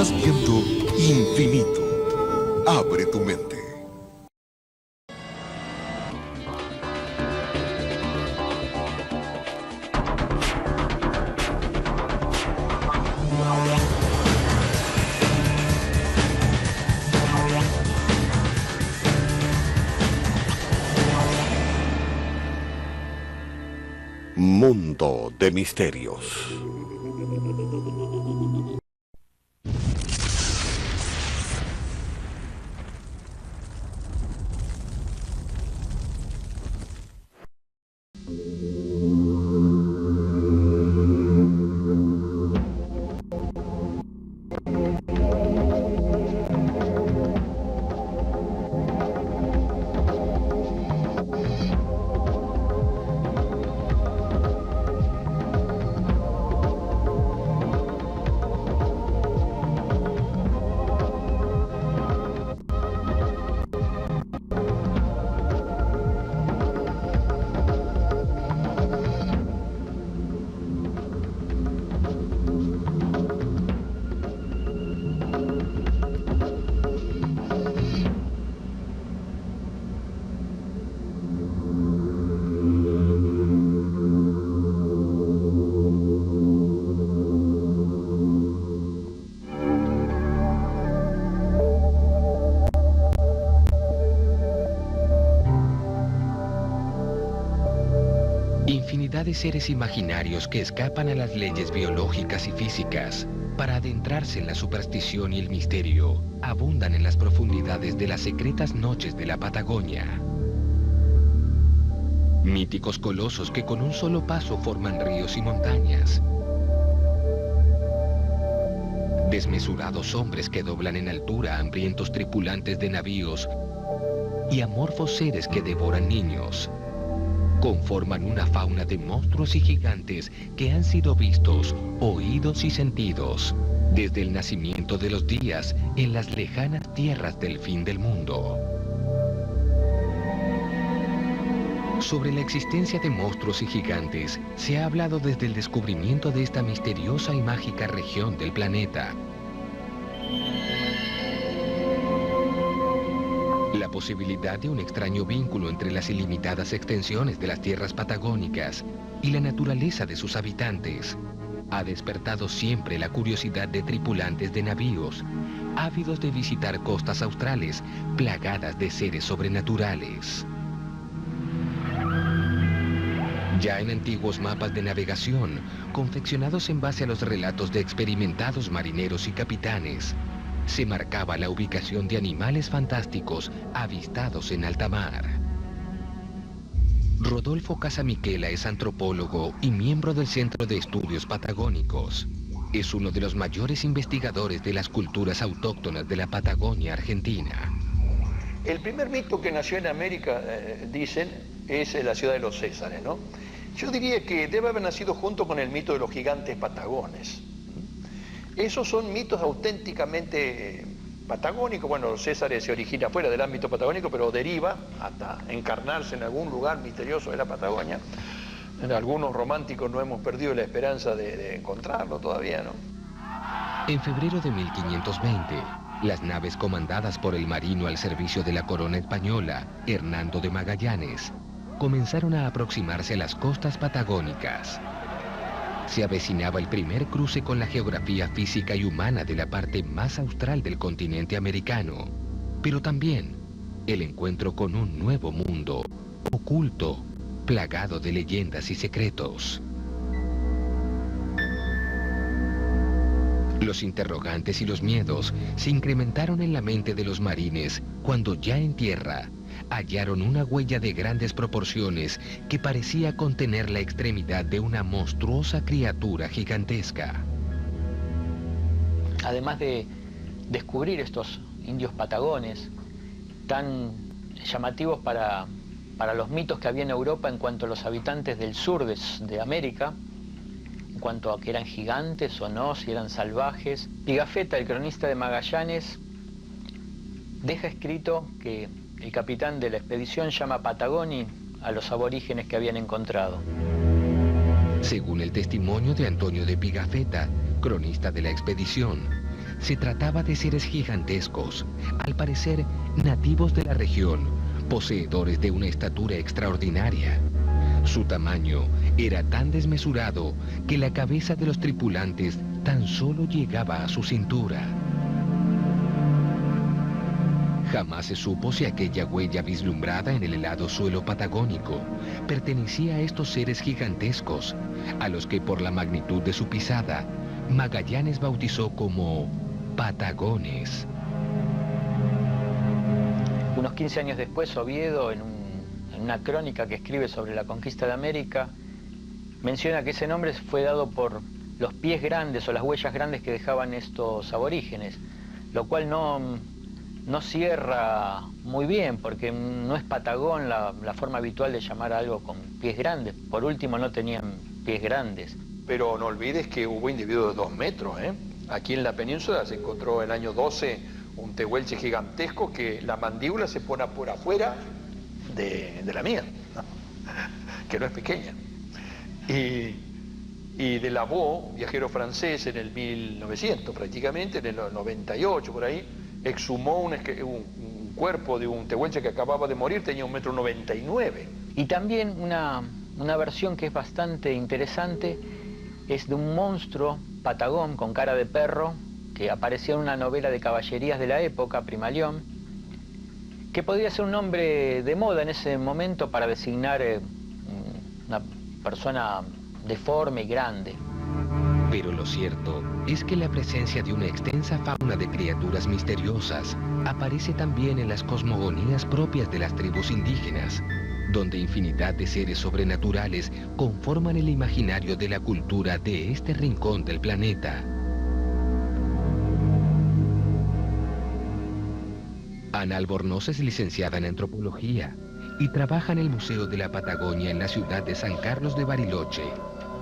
Estás viendo Infinito. Abre tu mente. Mundo de misterios. Infinidad de seres imaginarios que escapan a las leyes biológicas y físicas para adentrarse en la superstición y el misterio abundan en las profundidades de las secretas noches de la Patagonia. Míticos colosos que con un solo paso forman ríos y montañas. Desmesurados hombres que doblan en altura a hambrientos tripulantes de navíos y amorfos seres que devoran niños. Conforman una fauna de monstruos y gigantes que han sido vistos, oídos y sentidos desde el nacimiento de los días en las lejanas tierras del fin del mundo. Sobre la existencia de monstruos y gigantes se ha hablado desde el descubrimiento de esta misteriosa y mágica región del planeta. La posibilidad de un extraño vínculo entre las ilimitadas extensiones de las tierras patagónicas y la naturaleza de sus habitantes ha despertado siempre la curiosidad de tripulantes de navíos, ávidos de visitar costas australes plagadas de seres sobrenaturales. Ya en antiguos mapas de navegación, confeccionados en base a los relatos de experimentados marineros y capitanes, se marcaba la ubicación de animales fantásticos avistados en alta mar. Rodolfo Casamiquela es antropólogo y miembro del Centro de Estudios Patagónicos. Es uno de los mayores investigadores de las culturas autóctonas de la Patagonia Argentina. El primer mito que nació en América, dicen, es la ciudad de los Césares, ¿no? Yo diría que debe haber nacido junto con el mito de los gigantes patagones. Esos son mitos auténticamente patagónicos. Bueno, los Césares se origina fuera del ámbito patagónico, pero deriva hasta encarnarse en algún lugar misterioso de la Patagonia. En algunos románticos no hemos perdido la esperanza de encontrarlo todavía, ¿no? En febrero de 1520, las naves comandadas por el marino al servicio de la corona española, Hernando de Magallanes, comenzaron a aproximarse a las costas patagónicas. Se avecinaba el primer cruce con la geografía física y humana de la parte más austral del continente americano, pero también el encuentro con un nuevo mundo, oculto, plagado de leyendas y secretos. Los interrogantes y los miedos se incrementaron en la mente de los marines cuando ya en tierra hallaron una huella de grandes proporciones que parecía contener la extremidad de una monstruosa criatura gigantesca. Además de descubrir estos indios patagones tan llamativos para los mitos que había en Europa en cuanto a los habitantes del sur de América, en cuanto a que eran gigantes o no, si eran salvajes, Pigafetta, el cronista de Magallanes, deja escrito que el capitán de la expedición llama Patagoni a los aborígenes que habían encontrado. Según el testimonio de Antonio de Pigafetta, cronista de la expedición, Se trataba de seres gigantescos, al parecer nativos de la región, poseedores de una estatura extraordinaria. Su tamaño era tan desmesurado que la cabeza de los tripulantes tan solo llegaba a su cintura. Jamás se supo si aquella huella vislumbrada en el helado suelo patagónico pertenecía a estos seres gigantescos, a los que por la magnitud de su pisada, Magallanes bautizó como patagones. Unos 15 años después, Oviedo, en una crónica que escribe sobre la conquista de América, menciona que ese nombre fue dado por los pies grandes o las huellas grandes que dejaban estos aborígenes, lo cual no cierra muy bien, porque no es patagón la forma habitual de llamar a algo con pies grandes. Por último, no tenían pies grandes. Pero no olvides que hubo individuos de 2 metros, ¿eh? Aquí en la península se encontró en el año 12 un tehuelche gigantesco que la mandíbula se pone por afuera de la mía, ¿no? Que no es pequeña. Y de Lavaux, viajero francés, en el 1900 prácticamente, en el 98 por ahí, exhumó un cuerpo de un tehuelche que acababa de morir, tenía 1,99 m. Y también una versión que es bastante interesante es de un monstruo patagón con cara de perro que apareció en una novela de caballerías de la época, Primalión, que podría ser un nombre de moda en ese momento para designar una persona deforme y grande. Pero lo cierto es que la presencia de una extensa fauna de criaturas misteriosas aparece también en las cosmogonías propias de las tribus indígenas, donde infinidad de seres sobrenaturales conforman el imaginario de la cultura de este rincón del planeta. Ana Albornoz es licenciada en antropología y trabaja en el Museo de la Patagonia en la ciudad de San Carlos de Bariloche.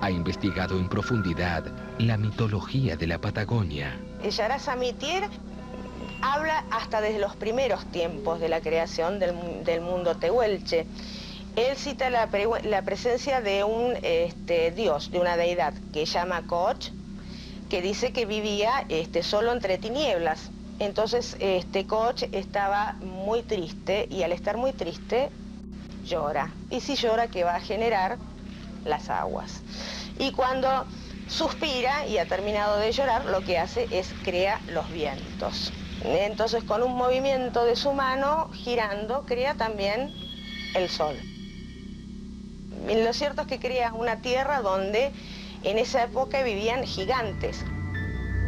Ha investigado en profundidad la mitología de la Patagonia. Yara Samitier habla hasta desde los primeros tiempos de la creación del mundo tehuelche. Él cita la presencia de un dios, de una deidad que llama Koch, que dice que vivía solo entre tinieblas. Entonces Koch estaba muy triste y al estar muy triste llora. Y si llora, ¿qué va a generar? Las aguas. Y cuando suspira y ha terminado de llorar, lo que hace es crea los vientos. Entonces, con un movimiento de su mano girando, crea también el sol. Y lo cierto es que crea una tierra donde en esa época vivían gigantes.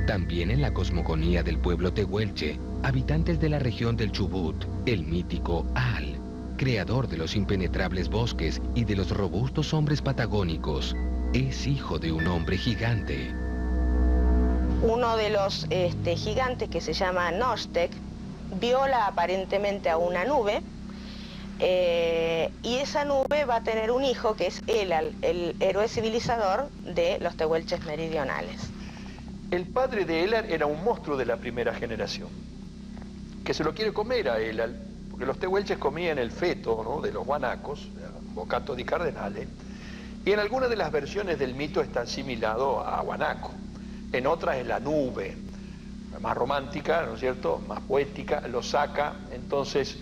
También en la cosmogonía del pueblo tehuelche, habitantes de la región del Chubut, el mítico Al, creador de los impenetrables bosques y de los robustos hombres patagónicos, es hijo de un hombre gigante. Uno de los gigantes, que se llama Nostek, viola aparentemente a una nube, y esa nube va a tener un hijo que es Elal, el héroe civilizador de los tehuelches meridionales. El padre de Elal era un monstruo de la primera generación, que se lo quiere comer a Elal, porque los tehuelches comían el feto, ¿no?, de los guanacos, bocato di cardenale, y en algunas de las versiones del mito está asimilado a guanaco. En otras es la nube, más romántica, ¿no es cierto?, más poética, lo saca entonces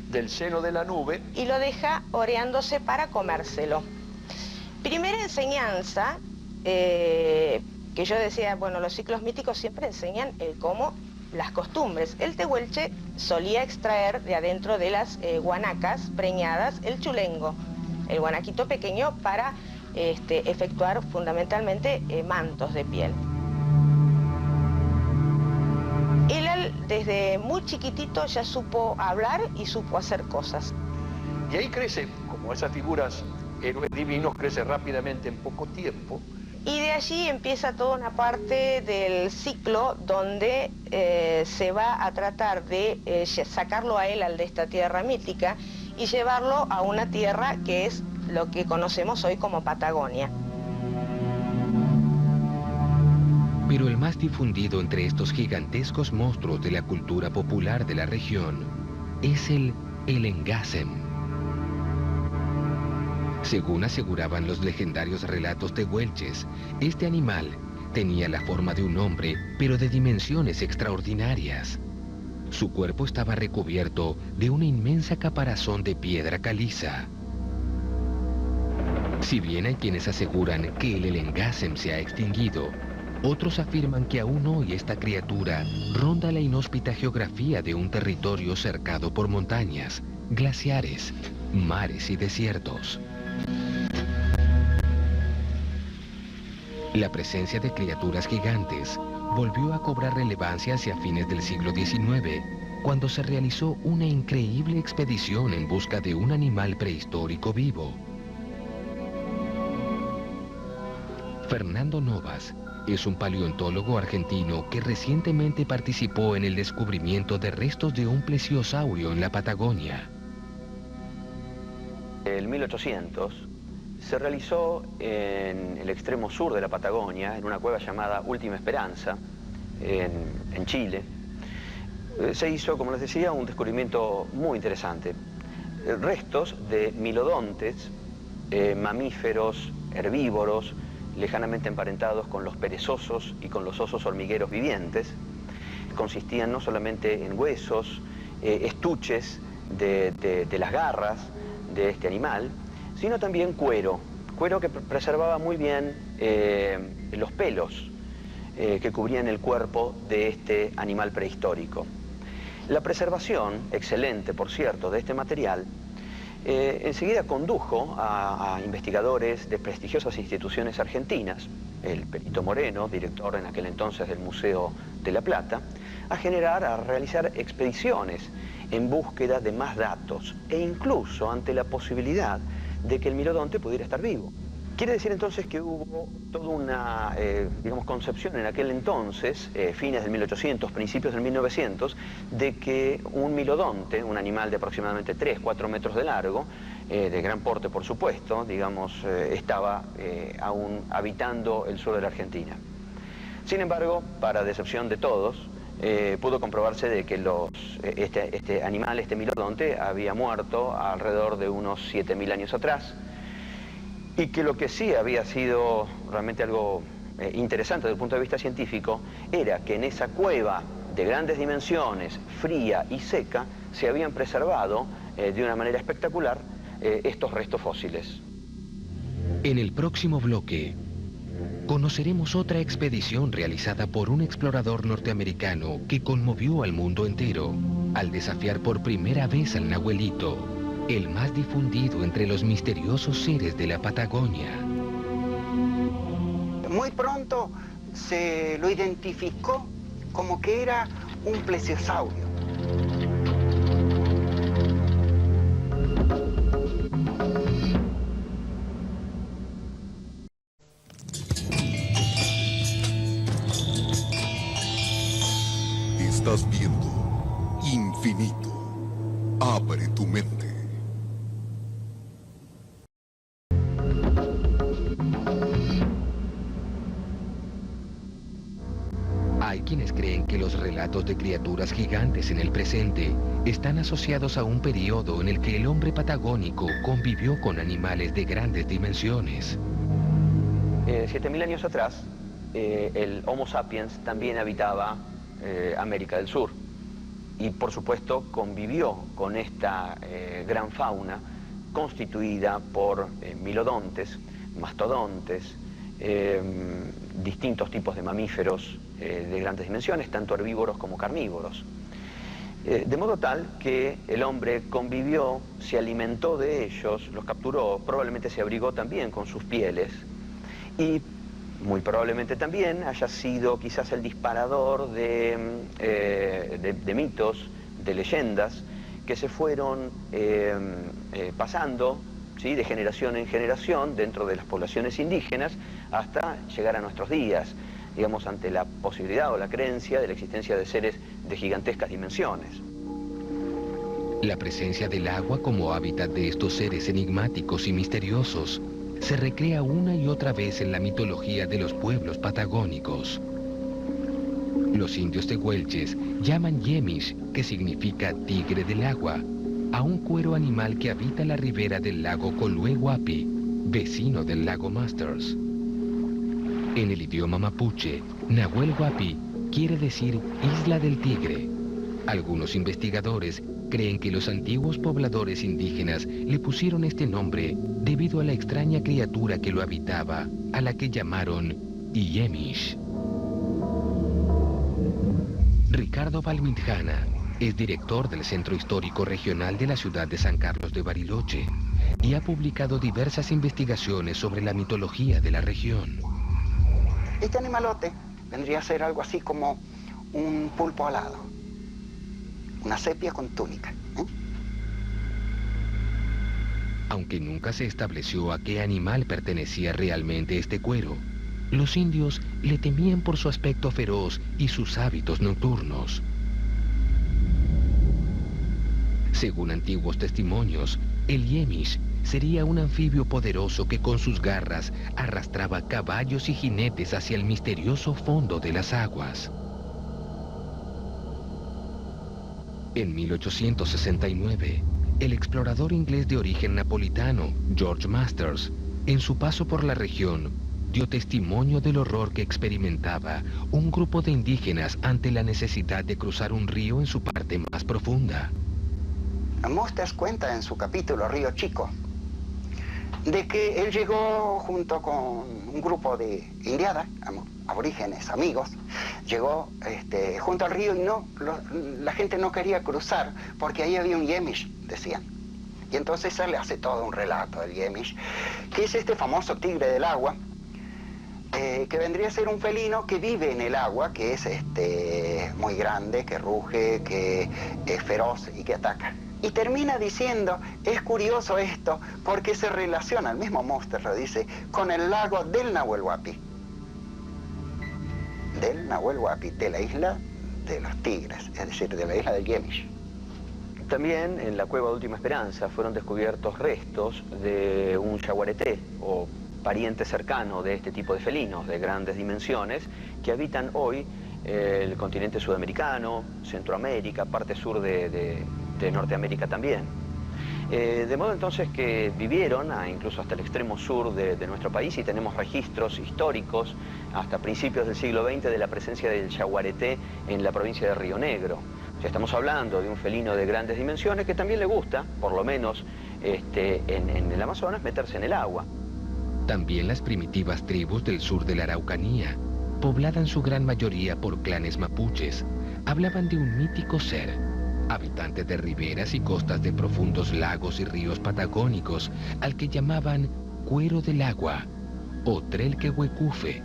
del seno de la nube y lo deja oreándose para comérselo. Primera enseñanza, que yo decía, bueno, los ciclos míticos siempre enseñan el cómo, las costumbres. El tehuelche solía extraer de adentro de las guanacas preñadas el chulengo, el guanaquito pequeño, para efectuar fundamentalmente mantos de piel. Él desde muy chiquitito ya supo hablar y supo hacer cosas. Y ahí crece, como esas figuras héroes divinos, crece rápidamente en poco tiempo. Y de allí empieza toda una parte del ciclo donde se va a tratar de sacarlo a Elal de esta tierra mítica y llevarlo a una tierra que es lo que conocemos hoy como Patagonia. Pero el más difundido entre estos gigantescos monstruos de la cultura popular de la región es el Engasem. Según aseguraban los legendarios relatos tehuelches, este animal Tenía la forma de un hombre, pero de dimensiones extraordinarias. Su cuerpo estaba recubierto de una inmensa caparazón de piedra caliza. Si bien hay quienes aseguran que el Elengasem se ha extinguido, otros afirman que aún hoy esta criatura ronda la inhóspita geografía de un territorio cercado por montañas, glaciares, mares y desiertos. La presencia de criaturas gigantes volvió a cobrar relevancia hacia fines del siglo XIX, cuando se realizó una increíble expedición en busca de un animal prehistórico vivo. Fernando Novas es un paleontólogo argentino que recientemente participó en el descubrimiento de restos de un plesiosaurio en la Patagonia. En 1800 se realizó en el extremo sur de la Patagonia, en una cueva llamada Última Esperanza, en Chile. Se hizo, como les decía, un descubrimiento muy interesante. Restos de milodontes, mamíferos herbívoros, lejanamente emparentados con los perezosos y con los osos hormigueros vivientes. Consistían no solamente en huesos, estuches de las garras de este animal, sino también cuero que preservaba muy bien los pelos que cubrían el cuerpo de este animal prehistórico. La preservación, excelente por cierto, de este material, enseguida condujo a investigadores de prestigiosas instituciones argentinas, el Perito Moreno, director en aquel entonces del Museo de La Plata, a realizar expediciones en búsqueda de más datos e incluso ante la posibilidad de que el milodonte pudiera estar vivo. Quiere decir entonces que hubo toda una concepción en aquel entonces, fines del 1800, principios del 1900, de que un milodonte, un animal de aproximadamente 3-4 metros de largo, de gran porte por supuesto, estaba aún habitando el sur de la Argentina. Sin embargo, para decepción de todos, pudo comprobarse de que este animal, este milodonte, había muerto alrededor de unos 7.000 años atrás, y que lo que sí había sido realmente algo interesante desde el punto de vista científico era que en esa cueva de grandes dimensiones, fría y seca, se habían preservado de una manera espectacular estos restos fósiles. En el próximo bloque, conoceremos otra expedición realizada por un explorador norteamericano que conmovió al mundo entero al desafiar por primera vez al nahuelito, el más difundido entre los misteriosos seres de la Patagonia. Muy pronto se lo identificó como que era un plesiosaurio. Estás viendo Infinito. Abre tu mente. Hay quienes creen que los relatos de criaturas gigantes en el presente están asociados a un periodo en el que el hombre patagónico convivió con animales de grandes dimensiones. 7.000 años atrás, el Homo sapiens también habitaba América del Sur y por supuesto convivió con esta gran fauna constituida por milodontes, mastodontes, distintos tipos de mamíferos de grandes dimensiones, tanto herbívoros como carnívoros. De modo tal que el hombre convivió, se alimentó de ellos, los capturó, probablemente se abrigó también con sus pieles y muy probablemente también haya sido quizás el disparador de mitos, de leyendas que se fueron pasando, ¿sí?, de generación en generación dentro de las poblaciones indígenas hasta llegar a nuestros días, digamos, ante la posibilidad o la creencia de la existencia de seres de gigantescas dimensiones. La presencia del agua como hábitat de estos seres enigmáticos y misteriosos se recrea una y otra vez en la mitología de los pueblos patagónicos. Los indios tehuelches llaman Yemish, que significa tigre del agua, a un cuero animal que habita la ribera del lago Colué Huapi, vecino del lago Masters. En el idioma mapuche, Nahuel Huapi quiere decir Isla del Tigre. Algunos investigadores creen que los antiguos pobladores indígenas le pusieron este nombre debido a la extraña criatura que lo habitaba, a la que llamaron Iyemish. Ricardo Balmindjana es director del Centro Histórico Regional de la ciudad de San Carlos de Bariloche y ha publicado diversas investigaciones sobre la mitología de la región. Este animalote vendría a ser algo así como un pulpo alado, una sepia con túnica. Aunque nunca se estableció a qué animal pertenecía realmente este cuero, los indios le temían por su aspecto feroz y sus hábitos nocturnos. Según antiguos testimonios, el Iyemish sería un anfibio poderoso que con sus garras arrastraba caballos y jinetes hacia el misterioso fondo de las aguas. En 1869, el explorador inglés de origen napolitano, George Masters, en su paso por la región, dio testimonio del horror que experimentaba un grupo de indígenas ante la necesidad de cruzar un río en su parte más profunda. Masters cuenta en su capítulo Río Chico de que él llegó junto con un grupo de indiadas, aborígenes, amigos, llegó junto al río y la gente no quería cruzar porque ahí había un Iyemish, decían. Y entonces él le hace todo un relato del Iyemish, que es este famoso tigre del agua, que vendría a ser un felino que vive en el agua, que es muy grande, que ruge, que es feroz y que ataca. Y termina diciendo, es curioso esto, porque se relaciona, el mismo Masters lo dice, con el lago del Nahuel Huapi. Del Nahuel Huapi, de la isla de los tigres, es decir, de la isla del Iyemish. También en la cueva de Última Esperanza fueron descubiertos restos de un yaguareté, o pariente cercano de este tipo de felinos de grandes dimensiones, que habitan hoy el continente sudamericano, Centroamérica, parte sur de Norteamérica también. De modo entonces que vivieron incluso hasta el extremo sur de nuestro país, y tenemos registros históricos hasta principios del siglo XX de la presencia del yaguareté en la provincia de Río Negro. O sea, estamos hablando de un felino de grandes dimensiones que también le gusta, por lo menos en el Amazonas, meterse en el agua. También las primitivas tribus del sur de la Araucanía, poblada en su gran mayoría por clanes mapuches, hablaban de un mítico ser, habitante de riberas y costas de profundos lagos y ríos patagónicos, al que llamaban cuero del agua, o Trelquehuecufe,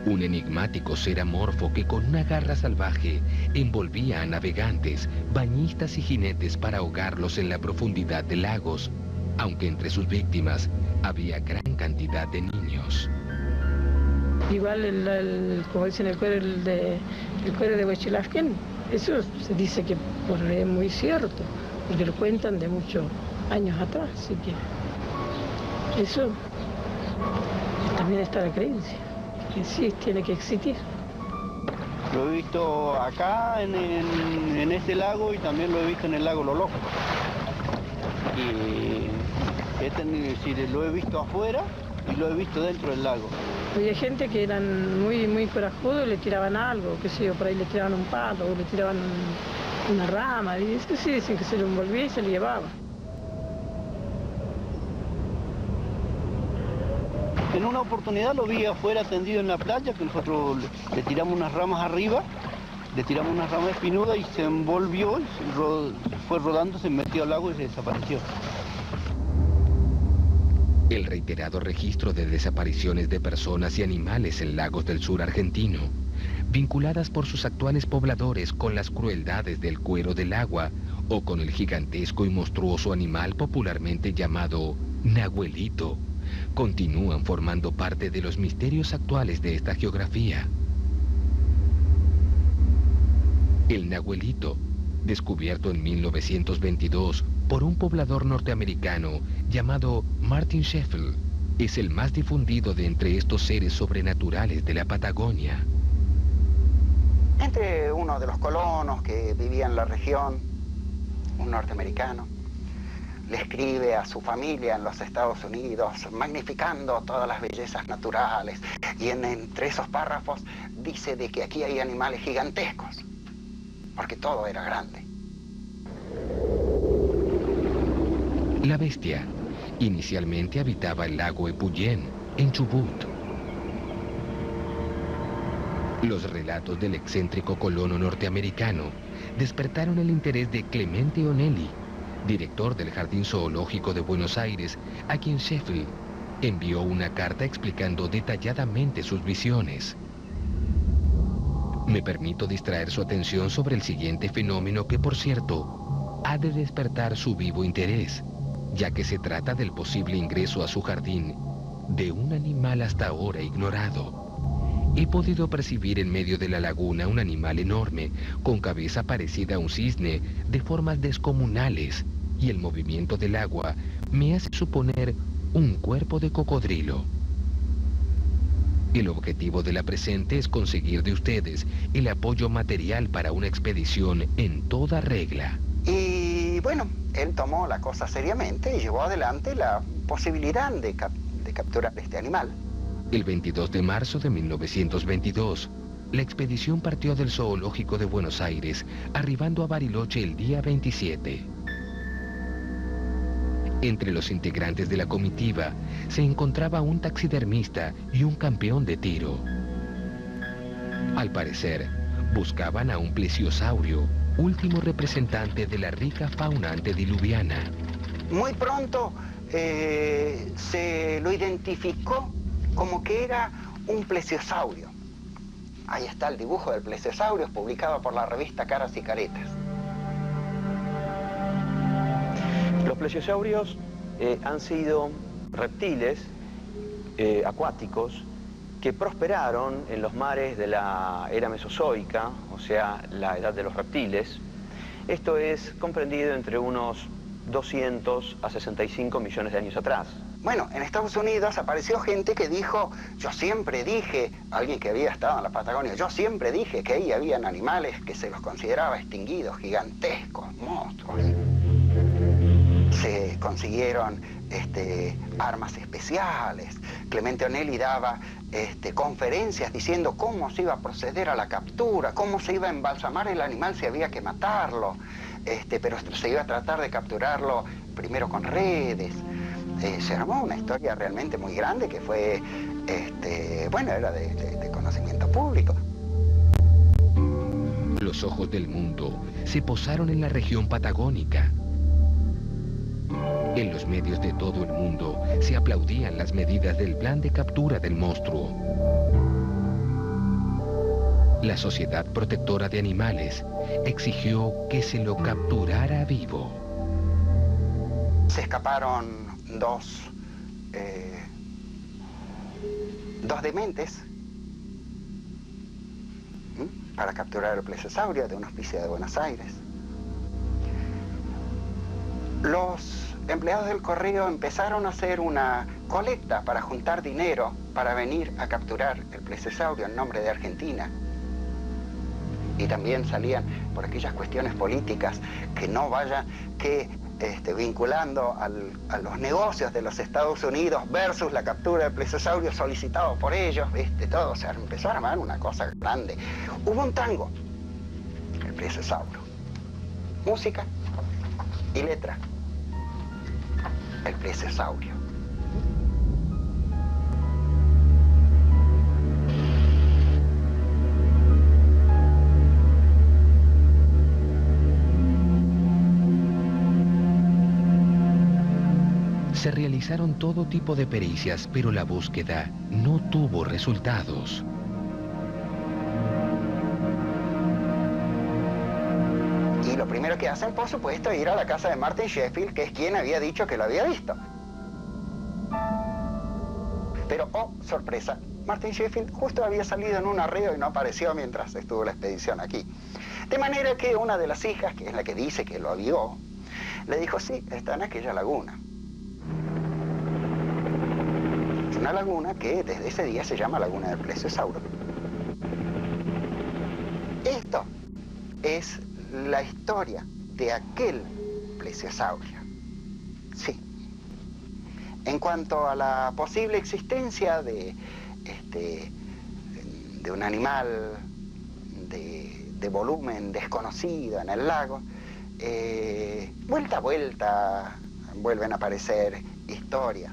un enigmático ser amorfo que con una garra salvaje envolvía a navegantes, bañistas y jinetes para ahogarlos en la profundidad de lagos, aunque entre sus víctimas había gran cantidad de niños. Igual, como dicen, el cuero de Huechilafquén, eso se dice que es muy cierto, porque lo cuentan de muchos años atrás, así que eso también está la creencia, que sí tiene que existir. Lo he visto acá en este lago y también lo he visto en el lago Loloco. Y lo he visto afuera y lo he visto dentro del lago. Había gente que eran muy corajudos y le tiraban algo, qué sé yo, por ahí le tiraban un palo o le tiraban una rama, y eso sí, dicen que se lo envolvía y se lo llevaba. En una oportunidad lo vi afuera tendido en la playa, que nosotros le tiramos unas ramas arriba, le tiramos unas ramas espinudas y se envolvió, y fue rodando, se metió al lago y se desapareció. El reiterado registro de desapariciones de personas y animales en lagos del sur argentino, vinculadas por sus actuales pobladores con las crueldades del cuero del agua o con el gigantesco y monstruoso animal popularmente llamado Nahuelito, continúan formando parte de los misterios actuales de esta geografía. El Nahuelito, descubierto en 1922 por un poblador norteamericano llamado Martin Scheffel, es el más difundido de entre estos seres sobrenaturales de la Patagonia. Entre uno de los colonos que vivía en la región, un norteamericano, le escribe a su familia en los Estados Unidos, magnificando todas las bellezas naturales. Y entre esos párrafos dice de que aquí hay animales gigantescos, porque todo era grande. La bestia inicialmente habitaba el lago Epuyén, en Chubut. Los relatos del excéntrico colono norteamericano despertaron el interés de Clemente Onelli, director del Jardín Zoológico de Buenos Aires, a quien Sheffield envió una carta explicando detalladamente sus visiones. Me permito distraer su atención sobre el siguiente fenómeno que, por cierto, ha de despertar su vivo interés, ya que se trata del posible ingreso a su jardín de un animal hasta ahora ignorado. He podido percibir en medio de la laguna un animal enorme, con cabeza parecida a un cisne, de formas descomunales, y el movimiento del agua me hace suponer un cuerpo de cocodrilo. El objetivo de la presente es conseguir de ustedes el apoyo material para una expedición en toda regla. Y bueno, él tomó la cosa seriamente y llevó adelante la posibilidad de capturar este animal. El 22 de marzo de 1922, la expedición partió del Zoológico de Buenos Aires, arribando a Bariloche el día 27. Entre los integrantes de la comitiva se encontraba un taxidermista y un campeón de tiro. Al parecer, buscaban a un plesiosaurio, último representante de la rica fauna antediluviana. Muy pronto se lo identificó como que era un plesiosaurio. Ahí está el dibujo del plesiosaurio, publicado por la revista Caras y Caretas. Los plesiosaurios han sido reptiles acuáticos que prosperaron en los mares de la era mesozoica, o sea, la edad de los reptiles. Esto es comprendido entre unos 200 a 65 millones de años atrás. Bueno, en Estados Unidos apareció gente que dijo, yo siempre dije, alguien que había estado en la Patagonia, yo siempre dije que ahí habían animales que se los consideraba extinguidos, gigantescos, monstruos. Se consiguieron armas especiales. Clemente Onelli daba conferencias diciendo cómo se iba a proceder a la captura, cómo se iba a embalsamar el animal si había que matarlo, pero se iba a tratar de capturarlo primero con redes. Se armó una historia realmente muy grande que fue, bueno, era de conocimiento público. Los ojos del mundo se posaron en la región patagónica. En los medios de todo el mundo se aplaudían las medidas del plan de captura del monstruo. La Sociedad Protectora de Animales exigió que se lo capturara vivo. Se escaparon dos dementes para capturar el plesiosaurio de un hospicio de Buenos Aires. Los empleados del correo empezaron a hacer una colecta para juntar dinero para venir a capturar el plesiosaurio en nombre de Argentina. Y también salían por aquellas cuestiones políticas que no vayan, que vinculando a los negocios de los Estados Unidos versus la captura del plesiosaurio solicitado por ellos, todo, o sea, empezó a armar una cosa grande. Hubo un tango, el plesiosaurio, música y letra, el plesiosaurio. Se realizaron todo tipo de pericias, pero la búsqueda no tuvo resultados. Y lo primero que hacen, por supuesto, es ir a la casa de Martin Sheffield, que es quien había dicho que lo había visto. Pero, oh, sorpresa, Martin Sheffield justo había salido en un arreo y no apareció mientras estuvo la expedición aquí. De manera que una de las hijas, que es la que dice que lo vio, le dijo, sí, está en aquella laguna. Una laguna que desde ese día se llama Laguna del Plesiosauro. Esto es la historia de aquel plesiosaurio. sí. En cuanto a la posible existencia de un animal de volumen desconocido en el lago, vuelta a vuelta vuelven a aparecer historias.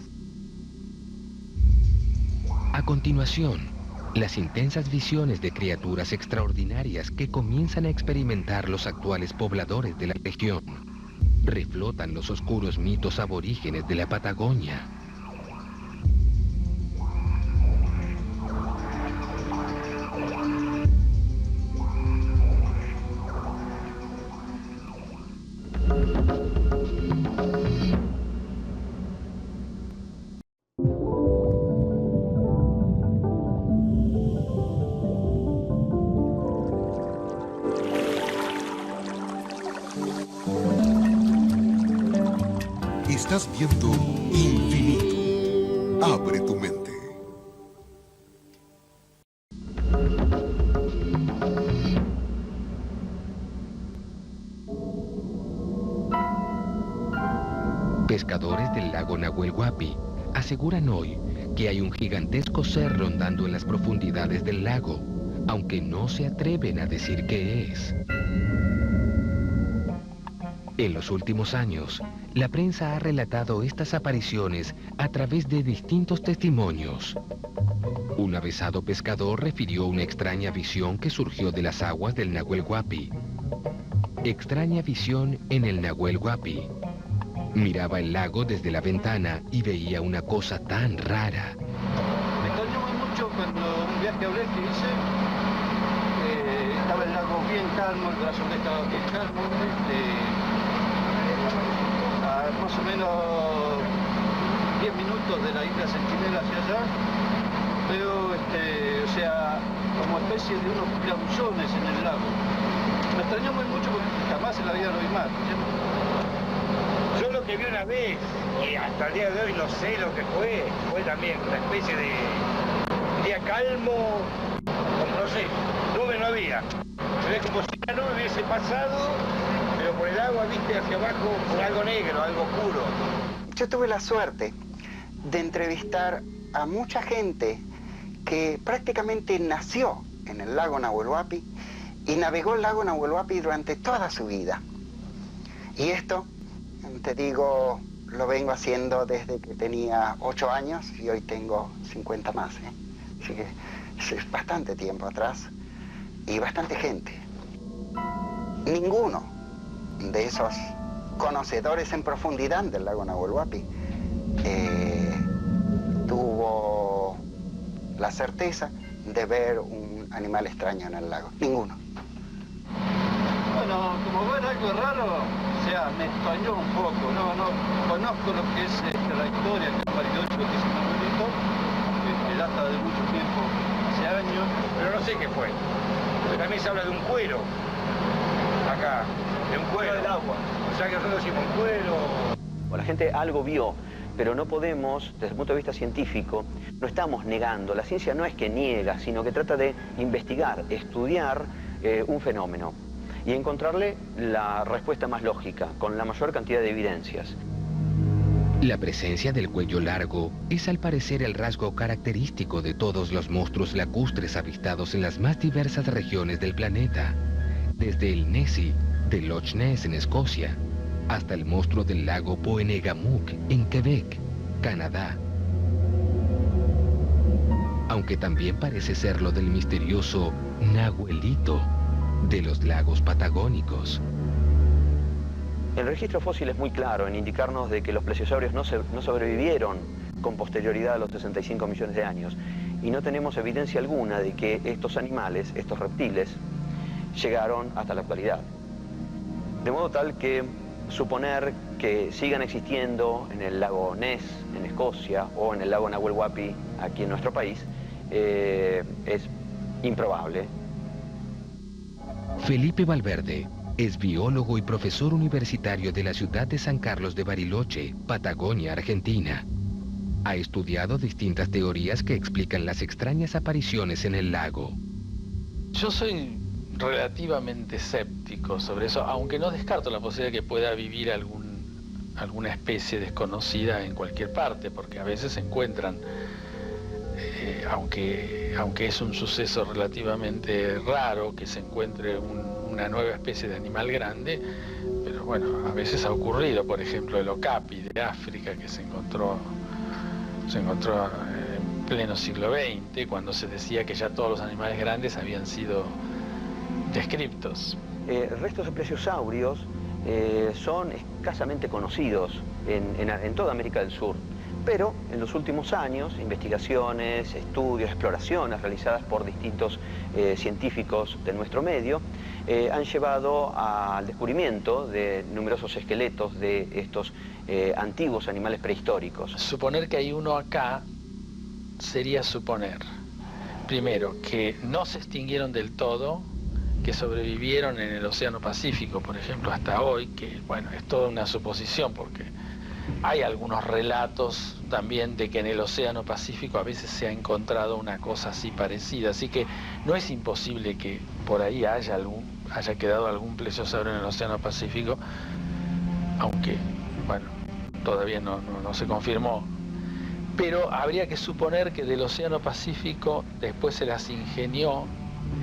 A continuación, las intensas visiones de criaturas extraordinarias que comienzan a experimentar los actuales pobladores de la región reflotan los oscuros mitos aborígenes de la Patagonia. Estás viendo Infinito. Abre tu mente. Pescadores del lago Nahuel Huapi aseguran hoy que hay un gigantesco ser rondando en las profundidades del lago, aunque no se atreven a decir qué es. En los últimos años, la prensa ha relatado estas apariciones a través de distintos testimonios. Un avezado pescador refirió una extraña visión que surgió de las aguas del Nahuel Huapi. Extraña visión en el Nahuel Huapi. Miraba el lago desde la ventana y veía una cosa tan rara. Me extrañó muy mucho cuando un viaje a Brest que hice, estaba el lago bien calmo, el brazo estaba bien calmo, a más o menos 10 minutos de la isla Centinela hacia allá, veo, o sea, como especie de unos tirabuzones en el lago. Me extrañó muy mucho porque jamás en la vida lo vi más. Yo lo que vi una vez, y hasta el día de hoy no sé lo que fue también una especie de día calmo, como no sé, nube no había. Pero es como si la nube hubiese pasado, pero por el agua, viste, hacia abajo, con algo negro, algo oscuro. Yo tuve la suerte de entrevistar a mucha gente que prácticamente nació en el lago Nahuel Huapi y navegó el lago Nahuel Huapi durante toda su vida. Y esto, te digo, lo vengo haciendo desde que tenía 8 años y hoy tengo 50 más. Así que es bastante tiempo atrás y bastante gente. Ninguno de esos conocedores en profundidad del lago Nahuel Huapi tuvo la certeza de ver un animal extraño en el lago. Ninguno. Bueno, como ver algo raro, o sea, me extrañó un poco, no conozco lo que es la historia de Bariloche, lo que es un abuelito, que data de mucho tiempo, hace años. Pero no sé qué fue. Pero también se habla de un cuero, acá, de un cuero del agua. O sea que nosotros decimos un cuero. La gente algo vio, pero no podemos, desde el punto de vista científico, no estamos negando. La ciencia no es que niega, sino que trata de investigar, estudiar un fenómeno y encontrarle la respuesta más lógica, con la mayor cantidad de evidencias. La presencia del cuello largo es al parecer el rasgo característico de todos los monstruos lacustres avistados en las más diversas regiones del planeta, desde el Nessie de Loch Ness en Escocia, hasta el monstruo del lago Poenegamuk en Quebec, Canadá. Aunque también parece ser lo del misterioso Nahuelito de los lagos patagónicos. El registro fósil es muy claro en indicarnos de que los plesiosaurios no sobrevivieron con posterioridad a los 65 millones de años y no tenemos evidencia alguna de que estos animales, estos reptiles, llegaron hasta la actualidad. De modo tal que suponer que sigan existiendo en el lago Ness, en Escocia, o en el lago Nahuel Huapi, aquí en nuestro país, es improbable. Felipe Valverde es biólogo y profesor universitario de la ciudad de San Carlos de Bariloche, Patagonia, Argentina. Ha estudiado distintas teorías que explican las extrañas apariciones en el lago. Yo soy relativamente escéptico sobre eso, aunque no descarto la posibilidad de que pueda vivir algún alguna especie desconocida en cualquier parte, porque a veces se encuentran, aunque es un suceso relativamente raro que se encuentre una nueva especie de animal grande, pero bueno, a veces ha ocurrido. Por ejemplo, el okapi de África, que se encontró en pleno siglo XX, cuando se decía que ya todos los animales grandes habían sido descriptos. Restos de plesiosaurios son escasamente conocidos en toda América del Sur, pero en los últimos años, investigaciones, estudios, exploraciones realizadas por distintos científicos de nuestro medio han llevado al descubrimiento de numerosos esqueletos de estos antiguos animales prehistóricos. Suponer que hay uno acá sería suponer, primero, que no se extinguieron del todo, que sobrevivieron en el Océano Pacífico, por ejemplo, hasta hoy, que bueno, es toda una suposición, porque hay algunos relatos también de que en el Océano Pacífico a veces se ha encontrado una cosa así parecida, así que no es imposible que por ahí haya quedado algún plesiosaurio en el Océano Pacífico, aunque, bueno, todavía no se confirmó. Pero habría que suponer que del Océano Pacífico después se las ingenió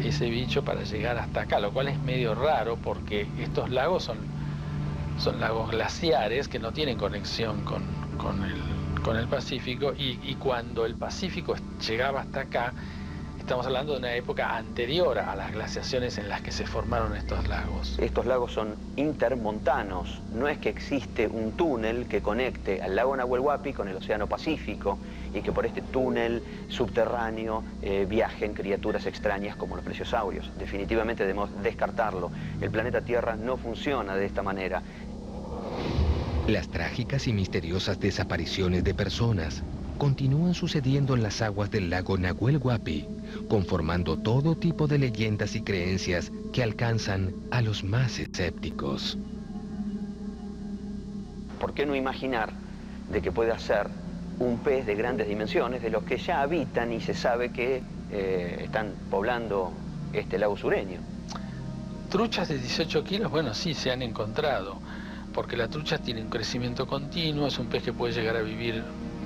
ese bicho para llegar hasta acá, lo cual es medio raro porque estos lagos son lagos glaciares que no tienen conexión con el Pacífico, y cuando el Pacífico llegaba hasta acá, estamos hablando de una época anterior a las glaciaciones en las que se formaron estos lagos. Estos lagos son intermontanos, no es que existe un túnel que conecte al lago Nahuel Huapi con el Océano Pacífico y que por este túnel subterráneo viajen criaturas extrañas como los plesiosaurios. Definitivamente debemos descartarlo. El planeta Tierra no funciona de esta manera. Las trágicas y misteriosas desapariciones de personas continúan sucediendo en las aguas del lago Nahuel Huapi, conformando todo tipo de leyendas y creencias que alcanzan a los más escépticos. ¿Por qué no imaginar de que pueda ser un pez de grandes dimensiones, de los que ya habitan y se sabe que están poblando este lago sureño? Truchas de 18 kilos, bueno, sí, se han encontrado, porque la trucha tiene un crecimiento continuo, es un pez que puede llegar a vivir,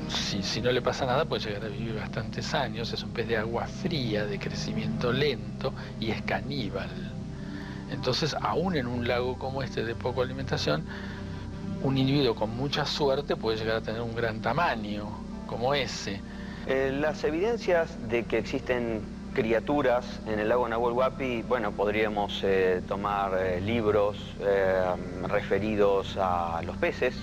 si no le pasa nada, puede llegar a vivir bastantes años, es un pez de agua fría, de crecimiento lento y es caníbal. Entonces, aún en un lago como este de poca alimentación, un individuo con mucha suerte puede llegar a tener un gran tamaño, como ese. Las evidencias de que existen criaturas en el lago Nahuel Huapi, bueno, podríamos tomar libros referidos a los peces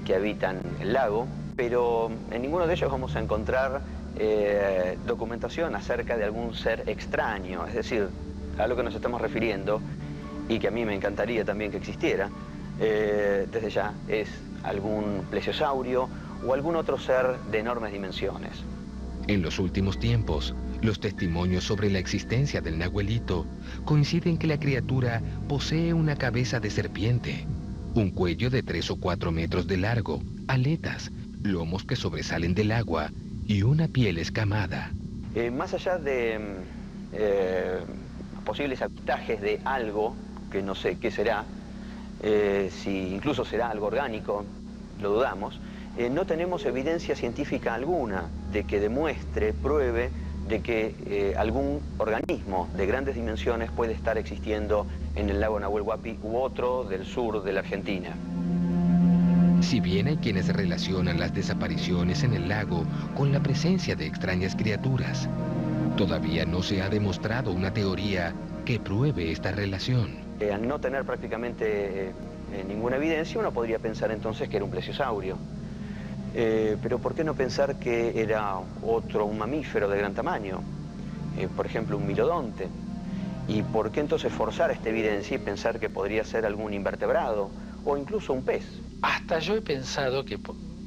que habitan el lago, pero en ninguno de ellos vamos a encontrar documentación acerca de algún ser extraño, es decir, a lo que nos estamos refiriendo, y que a mí me encantaría también que existiera, desde ya, es algún plesiosaurio o algún otro ser de enormes dimensiones. En los últimos tiempos, los testimonios sobre la existencia del Nahuelito coinciden que la criatura posee una cabeza de serpiente, un cuello de 3 o 4 metros de largo, aletas, lomos que sobresalen del agua y una piel escamada. Más allá de posibles avistajes de algo, que no sé qué será, si incluso será algo orgánico, lo dudamos, no tenemos evidencia científica alguna de que demuestre, pruebe de que algún organismo de grandes dimensiones puede estar existiendo en el lago Nahuel Huapi u otro del sur de la Argentina. Si bien hay quienes relacionan las desapariciones en el lago con la presencia de extrañas criaturas, todavía no se ha demostrado una teoría que pruebe esta relación. Al no tener prácticamente ninguna evidencia, uno podría pensar entonces que era un plesiosaurio. Pero ¿por qué no pensar que era un mamífero de gran tamaño? Por ejemplo, un milodonte. ¿Y por qué entonces forzar esta evidencia y pensar que podría ser algún invertebrado o incluso un pez? Hasta yo he pensado que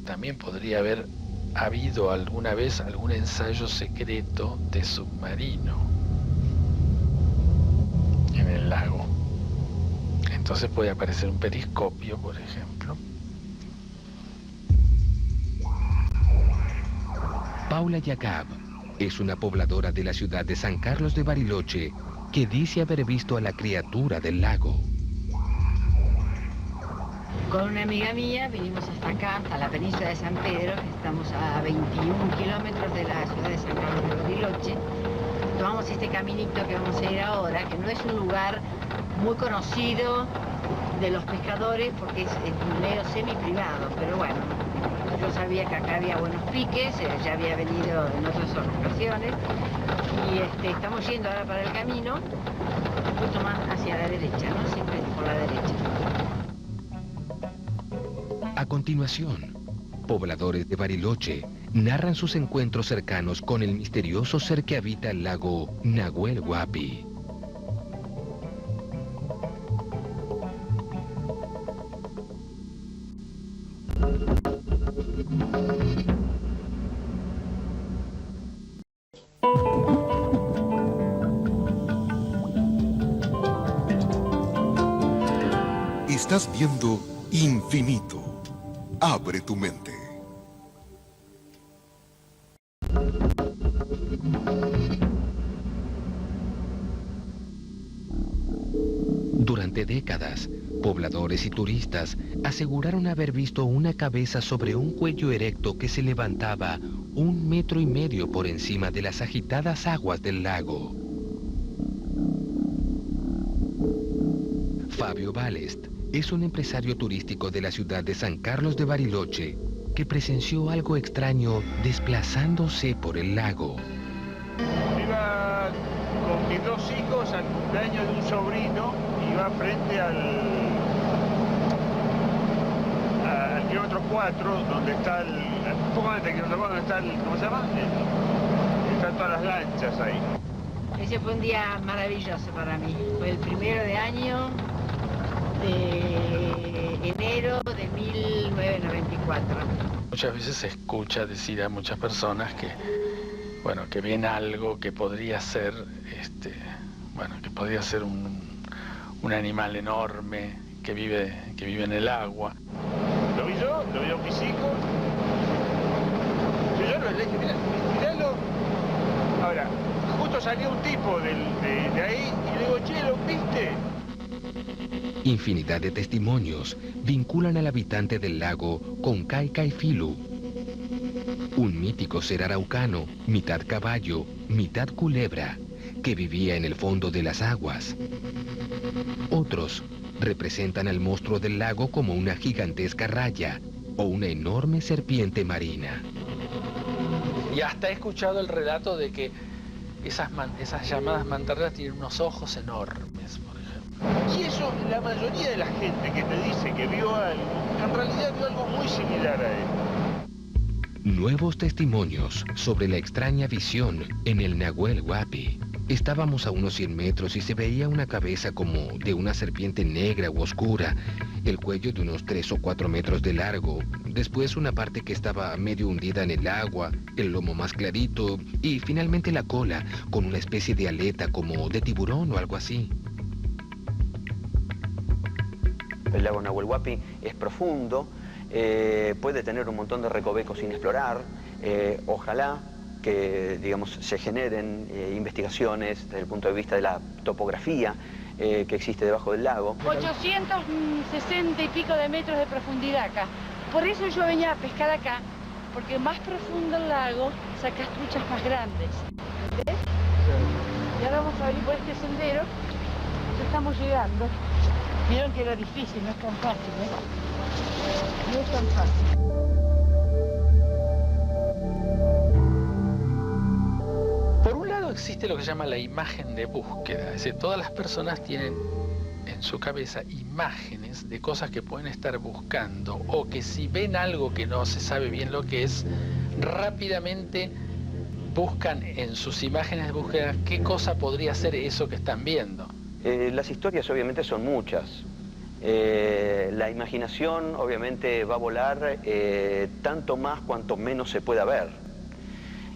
también podría haber habido alguna vez algún ensayo secreto de submarino en el lago. Entonces puede aparecer un periscopio, por ejemplo. Paula Yacab es una pobladora de la ciudad de San Carlos de Bariloche que dice haber visto a la criatura del lago. Con una amiga mía vinimos hasta acá, hasta la península de San Pedro, estamos a 21 kilómetros de la ciudad de San Carlos de Bariloche. Tomamos este caminito que vamos a ir ahora, que no es un lugar muy conocido de los pescadores porque es medio semi-privado, pero bueno, yo sabía que acá había buenos piques, ya había venido en otras ocasiones, y estamos yendo ahora para el camino, un poquito más hacia la derecha, ¿no? Siempre por la derecha. A continuación, pobladores de Bariloche narran sus encuentros cercanos con el misterioso ser que habita el lago Nahuel Huapi. Estás viendo Infinito. Abre tu mente. Durante décadas, pobladores y turistas aseguraron haber visto una cabeza sobre un cuello erecto que se levantaba 1,5 metros por encima de las agitadas aguas del lago. Fabio Balest es un empresario turístico de la ciudad de San Carlos de Bariloche que presenció algo extraño desplazándose por el lago. Iba con mis 2 hijos al cumpleaños de un sobrino, iba frente al kilómetro 4, donde está un poco antes del kilómetro 4, donde está ¿cómo se llama? Están todas las lanchas ahí. Ese fue un día maravilloso para mí, fue el 1 de año de enero de 1994. Muchas veces se escucha decir a muchas personas que, bueno, que ven algo que podría ser, que podría ser un animal enorme que vive en el agua. Lo vi yo, lo vio mis hijos. Yo le dije, miralo. Ahora, justo salió un tipo de ahí y le digo, che, ¿lo viste? Infinidad de testimonios vinculan al habitante del lago con Kaikaifilu, un mítico ser araucano, mitad caballo, mitad culebra, que vivía en el fondo de las aguas. Otros representan al monstruo del lago como una gigantesca raya o una enorme serpiente marina. Y hasta he escuchado el relato de que esas llamadas mantarrayas tienen unos ojos enormes, por ejemplo. Y eso, la mayoría de la gente que te dice que vio algo, en realidad vio algo muy similar a él. Nuevos testimonios sobre la extraña visión en el Nahuel Huapi. Estábamos a unos 100 metros y se veía una cabeza como de una serpiente negra u oscura, el cuello de unos 3 o 4 metros de largo, después una parte que estaba medio hundida en el agua, el lomo más clarito y finalmente la cola con una especie de aleta como de tiburón o algo así. El lago Nahuel Huapi es profundo, puede tener un montón de recovecos sin explorar, ojalá que, digamos, se generen investigaciones desde el punto de vista de la topografía que existe debajo del lago. 860 y pico de metros de profundidad acá. Por eso yo venía a pescar acá, porque más profundo el lago sacas truchas más grandes. ¿Ves? Y ahora vamos a venir por este sendero, ya estamos llegando. Vieron que era difícil, no es tan fácil, ¿eh? No es tan fácil. Por un lado existe lo que se llama la imagen de búsqueda, es decir, todas las personas tienen en su cabeza imágenes de cosas que pueden estar buscando o que si ven algo que no se sabe bien lo que es, rápidamente buscan en sus imágenes de búsqueda qué cosa podría ser eso que están viendo. Las historias obviamente son muchas. La imaginación obviamente va a volar tanto más cuanto menos se pueda ver.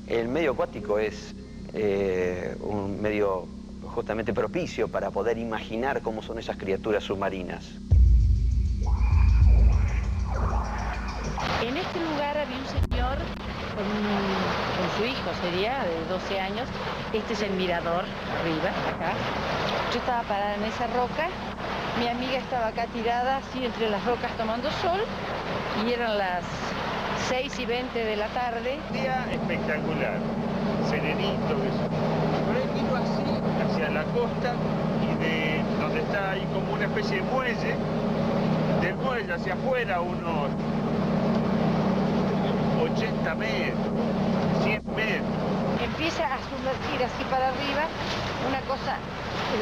El medio acuático es un medio justamente propicio para poder imaginar cómo son esas criaturas submarinas. En este lugar había un señor con su hijo, sería de 12 años. Este es el mirador, arriba, acá. Yo estaba parada en esa roca, mi amiga estaba acá tirada, así entre las rocas tomando sol, y eran las 6:20 de la tarde. Día espectacular, serenito, eso. Por ahí miro así, hacia la costa, y de donde está ahí como una especie de muelle, del muelle hacia afuera unos 80 metros, 100 metros. Empieza a sumergir así para arriba una cosa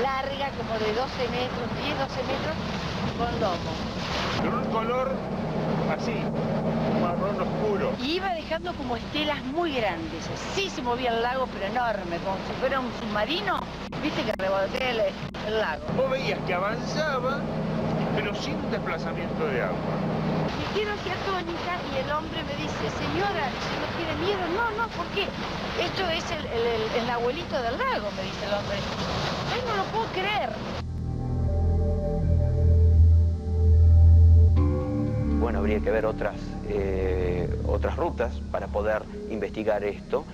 larga, como de 12 metros, 10, 12 metros, con lomo. Con un color así, un marrón oscuro. Y iba dejando como estelas muy grandes. Sí se movía el lago, pero enorme, como si fuera un submarino. Viste que revoltea el lago. Vos veías que avanzaba, pero sin desplazamiento de agua. Me quedo aquí atónita y el hombre me dice, señora, ¿usted no tiene miedo? No, no, ¿por qué? Esto es el abuelito del lago, me dice el hombre. Ay, no lo puedo creer. Bueno, habría que ver otras rutas para poder investigar esto.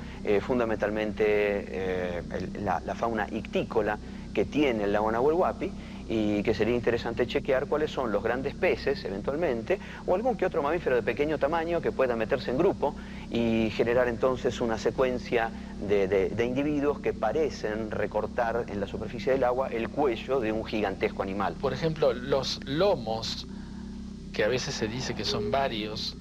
Fundamentalmente la fauna ictícola que tiene el lago Nahuel Huapi, y que sería interesante chequear cuáles son los grandes peces, eventualmente, o algún que otro mamífero de pequeño tamaño que pueda meterse en grupo y generar entonces una secuencia de individuos que parecen recortar en la superficie del agua el cuello de un gigantesco animal. Por ejemplo, los lomos, que a veces se dice que son varios,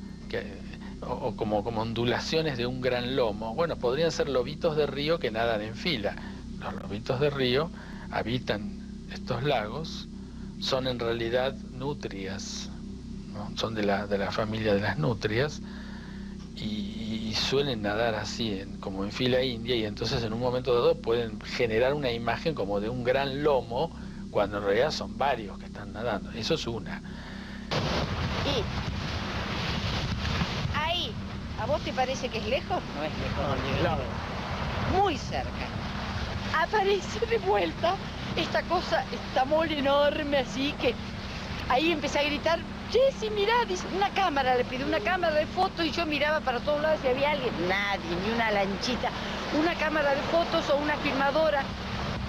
o como ondulaciones de un gran lomo, bueno, podrían ser lobitos de río que nadan en fila. Los lobitos de río habitan estos lagos, son en realidad nutrias, ¿no? Son de la familia de las nutrias, y suelen nadar así, como en fila india, y entonces en un momento dado pueden generar una imagen como de un gran lomo, cuando en realidad son varios que están nadando. Eso es una. Y ahí, ¿a vos te parece que es lejos? No es lejos, muy cerca. Aparece de vuelta esta cosa, esta mole enorme así, que ahí empecé a gritar, Jessy, mirá, dice, una cámara, le pidió una cámara de fotos, y yo miraba para todos lados si había alguien, nadie, ni una lanchita, una cámara de fotos o una filmadora,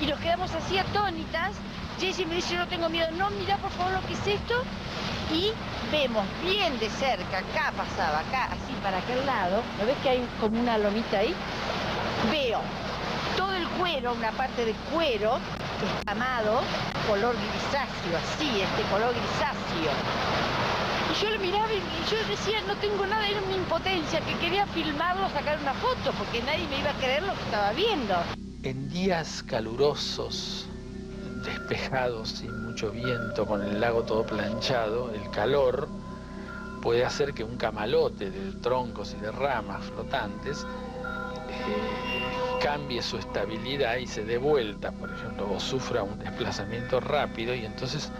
y nos quedamos así atónitas. Jessy me dice, yo no tengo miedo, no, mirá por favor lo que es esto, y vemos bien de cerca, acá pasaba, acá, así para aquel lado, ¿no ves que hay como una lomita ahí? Veo todo el cuero, una parte de cuero, escamado, color grisáceo, así, color grisáceo. Y yo lo miraba y yo decía, no tengo nada, era una impotencia, que quería filmarlo, sacar una foto, porque nadie me iba a creer lo que estaba viendo. En días calurosos, despejados, sin mucho viento, con el lago todo planchado, el calor puede hacer que un camalote de troncos y de ramas flotantes cambie su estabilidad y se dé vuelta, por ejemplo, o sufra un desplazamiento rápido, y entonces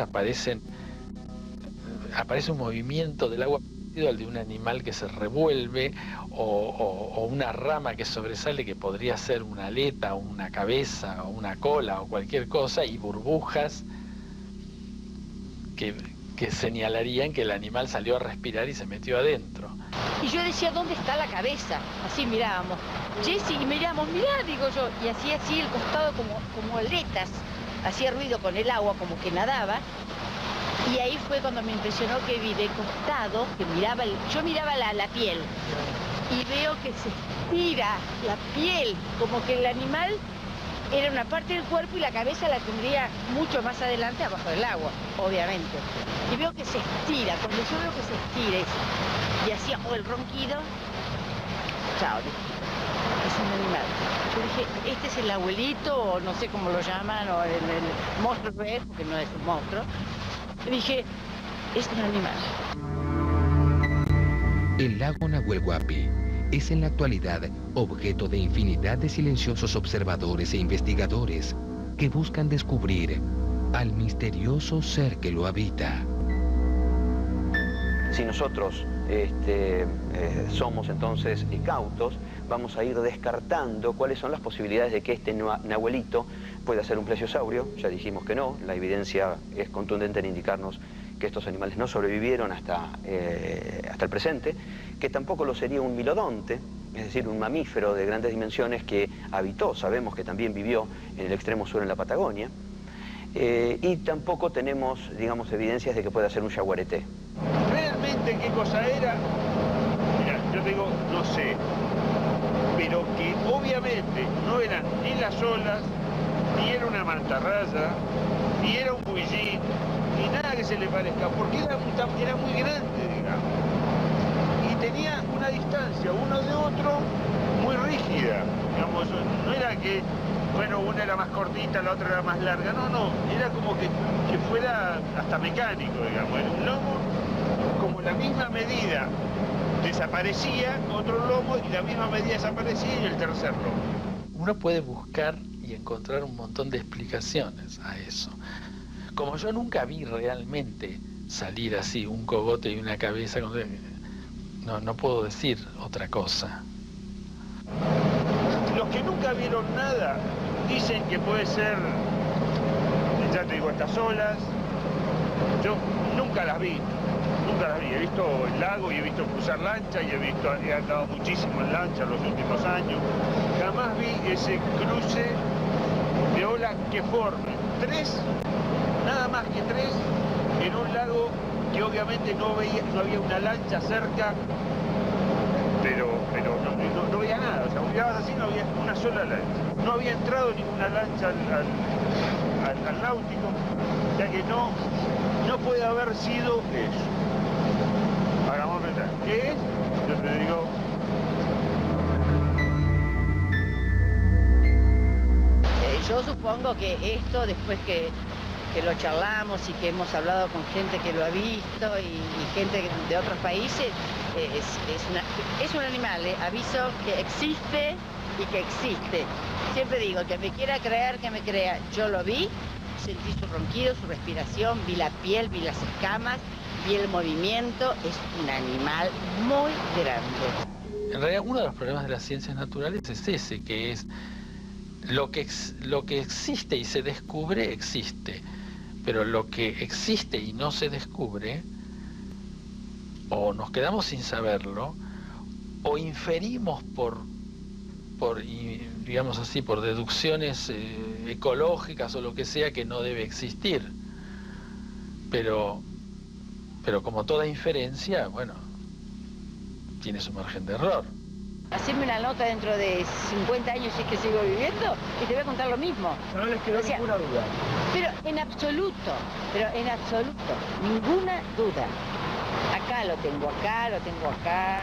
aparece un movimiento del agua parecido al de un animal que se revuelve, o una rama que sobresale, que podría ser una aleta, o una cabeza, o una cola, o cualquier cosa, y burbujas que señalarían que el animal salió a respirar y se metió adentro. Y yo decía, ¿dónde está la cabeza? Así mirábamos. Jessy, y miramos, mirá, digo yo, y hacía así el costado como aletas, hacía ruido con el agua, como que nadaba. Y ahí fue cuando me impresionó que vi de costado, que yo miraba la piel, y veo que se estira la piel, como que el animal era una parte del cuerpo y la cabeza la tendría mucho más adelante, abajo del agua, obviamente. Y veo que se estira, cuando yo veo que se estira y hacía el ronquido, chao, es un animal. Yo dije, este es el abuelito, o no sé cómo lo llaman, o el monstruo que es, porque no es un monstruo. Y dije, es un animal. El lago Nahuel Huapi es en la actualidad objeto de infinidad de silenciosos observadores e investigadores que buscan descubrir al misterioso ser que lo habita. Si nosotros somos entonces cautos, vamos a ir descartando cuáles son las posibilidades de que este nahuelito pueda ser un plesiosaurio. Ya dijimos que no, la evidencia es contundente en indicarnos que estos animales no sobrevivieron hasta el presente, que tampoco lo sería un milodonte, es decir, un mamífero de grandes dimensiones que habitó, sabemos que también vivió en el extremo sur en la Patagonia, y tampoco tenemos, digamos, evidencias de que pueda ser un yaguareté. ¿Realmente qué cosa era? Mira, yo te digo, no sé, pero que obviamente no eran ni las olas, ni era una mantarraya, ni era un buillín, ni nada que se le parezca, porque era muy grande, digamos, y tenía una distancia uno de otro muy rígida, digamos, no era que, bueno, una era más cortita, la otra era más larga, no, era como que fuera hasta mecánico, digamos, era un lomo, como la misma medida desaparecía otro lomo y la misma medida desaparecía y el tercer lomo. Uno puede buscar y encontrar un montón de explicaciones a eso. Como yo nunca vi realmente salir así un cogote y una cabeza, no puedo decir otra cosa. Los que nunca vieron nada dicen que puede ser, ya te digo, estas olas. Yo nunca las vi. He visto el lago y he visto cruzar lancha y he andado muchísimo en lancha los últimos años. Jamás vi ese cruce de olas que formen nada más que tres, en un lago que obviamente no había una lancha cerca, pero no veía nada. O sea, mirabas así, no había una sola lancha. No había entrado ninguna lancha al náutico, ya que no puede haber sido eso. Hagamos pensar, ¿qué es? Yo te digo... Yo supongo que esto, después que lo charlamos y que hemos hablado con gente que lo ha visto y gente de otros países, es un animal, aviso que existe y que existe. Siempre digo, que me quiera creer, que me crea. Yo lo vi, sentí su ronquido, su respiración, vi la piel, vi las escamas, vi el movimiento. Es un animal muy grande. En realidad, uno de los problemas de las ciencias naturales es ese, que es lo que existe y se descubre, existe. Pero lo que existe y no se descubre, o nos quedamos sin saberlo, o inferimos digamos así, por deducciones ecológicas o lo que sea, que no debe existir. Pero como toda inferencia, bueno, tiene su margen de error. Hacerme una nota dentro de 50 años si es que sigo viviendo y te voy a contar lo mismo. No les quedó ninguna duda. Pero en absoluto, ninguna duda. Acá lo tengo acá.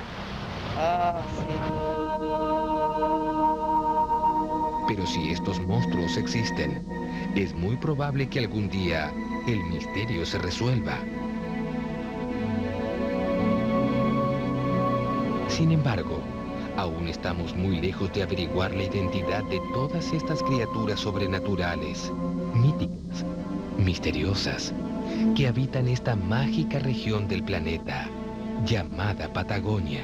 Pero si estos monstruos existen, es muy probable que algún día el misterio se resuelva. Sin embargo, aún estamos muy lejos de averiguar la identidad de todas estas criaturas sobrenaturales, míticas, misteriosas, que habitan esta mágica región del planeta, llamada Patagonia.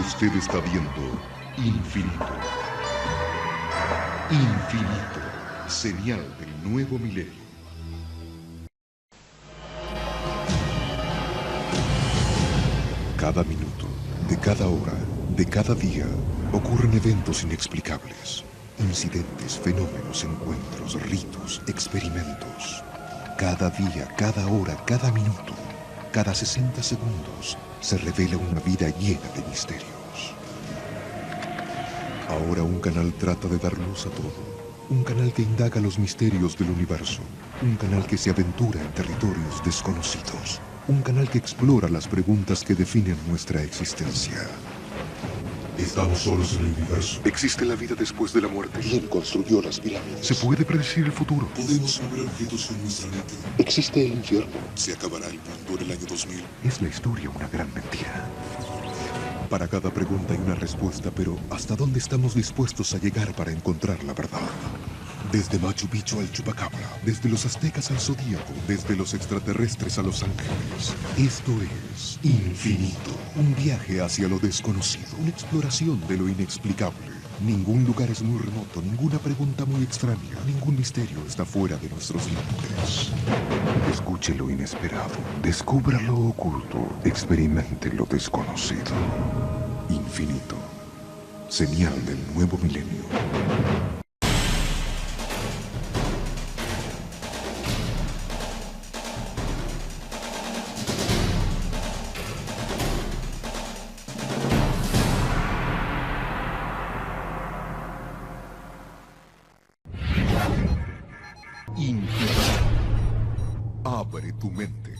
Usted está viendo Infinito. Infinito, señal del nuevo milenio. Cada minuto, de cada hora, de cada día, ocurren eventos inexplicables. Incidentes, fenómenos, encuentros, ritos, experimentos. Cada día, cada hora, cada minuto, cada 60 segundos, se revela una vida llena de misterios. Ahora un canal trata de dar luz a todo. Un canal que indaga los misterios del universo. Un canal que se aventura en territorios desconocidos. Un canal que explora las preguntas que definen nuestra existencia. ¿Estamos solos en el universo? ¿Existe la vida después de la muerte? ¿Quién construyó las pirámides? ¿Se puede predecir el futuro? ¿Podemos mover objetos con nuestra mente? ¿Existe el infierno? ¿Se acabará el mundo en el año 2000? ¿Es la historia una gran mentira? Para cada pregunta hay una respuesta, pero ¿hasta dónde estamos dispuestos a llegar para encontrar la verdad? Desde Machu Picchu al Chupacabra, desde los aztecas al Zodíaco, desde los extraterrestres a los ángeles. Esto es Infinito, un viaje hacia lo desconocido, una exploración de lo inexplicable. Ningún lugar es muy remoto, ninguna pregunta muy extraña, ningún misterio está fuera de nuestros límites. Escuche lo inesperado, descubra lo oculto, experimente lo desconocido. Infinito, señal del nuevo milenio. Infinito. Abre tu mente.